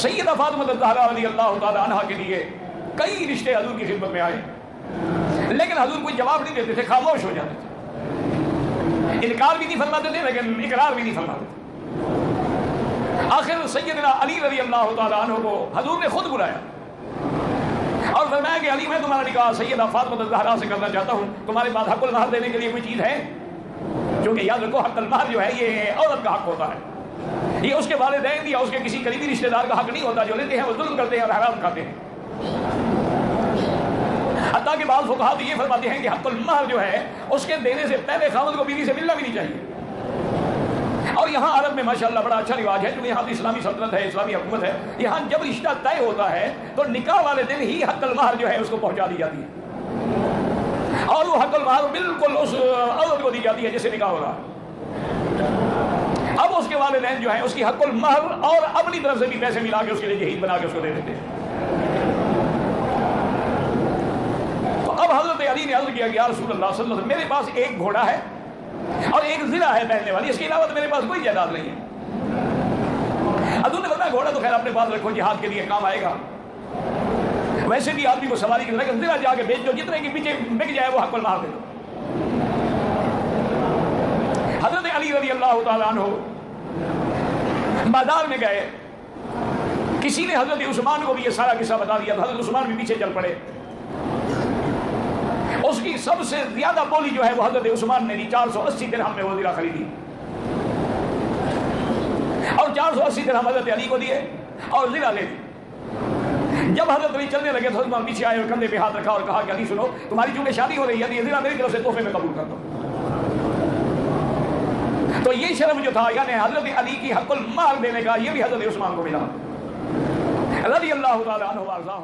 سیدہ فاطمہ الزہرا رضی اللہ تعالی عنہا کے لیے کئی رشتے حضور کی خدمت میں آئے، لیکن حضور کوئی جواب نہیں دیتے تھے، خاموش ہو جاتے تھے، انکار بھی نہیں فرماتے تھے لیکن اقرار بھی نہیں فرماتے تھے۔ آخر سیدنا علی رضی اللہ تعالی عنہ کو حضور نے خود بلایا اور فرمایا کہ علی میں تمہارا نکاح سیدہ فاطمہ الزہرا سے کرنا چاہتا ہوں، تمہارے پاس حق المہر دینے کے لیے کوئی چیز ہے؟ کیونکہ یاد رکھو حق المہر جو ہے یہ عورت کا حق ہوتا ہے، یہ اس کے والدین یا اس کے کسی قریبی رشتہ دار کا حق نہیں ہوتا، جو لیتے ہیں وہ ظلم کرتے ہیں اور حرام کھاتے ہیں۔ حتیٰ کہ بعض فقہا تو یہ فرماتے ہیں کہ حق المہر جو ہے اس کے دینے سے پہلے خاوند کو بیوی سے ملنا بھی نہیں چاہیے۔ اور یہاں عرب میں ماشاءاللہ بڑا اچھا رواج ہے، کیونکہ یہاں اسلامی سلطنت ہے، اسلامی حکومت ہے، یہاں جب رشتہ طے ہوتا ہے تو نکاح والے دن ہی حق المہر جو ہے اس کو پہنچا دی جاتی ہے، اور وہ حق المہر بالکل اس عورت کو دی جاتی ہے جس سے نکاح ہو رہا ہے۔ اب اس کے والدین جو ہیں اس کی حق المہر اور اپنی طرف سے بھی پیسے ملا کے اس کے لیے جہیز بنا کے اس کو دے دیتے ہیں۔ تو اب حضرت علی نے عرض کیا کہ یا رسول اللہ صلی اللہ علیہ وسلم میرے پاس ایک گھوڑا ہے اور ایک ذرا ہے پہننے والی، اس کے علاوہ تو میرے پاس کوئی جائیداد نہیں ہے۔ حضور نے بتایا گھوڑا تو خیر اپنے پاس رکھو، جہاد کے لیے کام آئے گا، ویسے بھی آدمی کو سواری کی طرح ذرا جا کے بیچ دو، جتنے کے پیچھے بک جائے وہ حق المہر دے دو۔ حضرت علی رضی اللہ تعالیٰ عنہ بازار میں گئے، کسی نے حضرت عثمان کو بھی یہ سارا قصہ بتا دیا، حضرت عثمان بھی پیچھے چل پڑے۔ اس کی سب سے زیادہ بولی جو ہے وہ حضرت عثمان نے دی، 480 درہم میں وہ زرہ خریدی، اور 480 درہم حضرت علی کو دیے اور زرہ لے دی۔ جب حضرت علی چلنے لگے تو حضرت عثمان پیچھے آئے اور کندھے پہ ہاتھ رکھا اور کہا کہ علی سنو، تمہاری چونکہ شادی ہو رہی ہے یہ زرہ میری طرف سے تحفے میں قبول کر دو۔ تو یہ شرم جو تھا یعنی حضرت علی کی حق المہر دینے کا، یہ بھی حضرت عثمان کو ملا رضی اللہ تعالی عنہ وارضاہ۔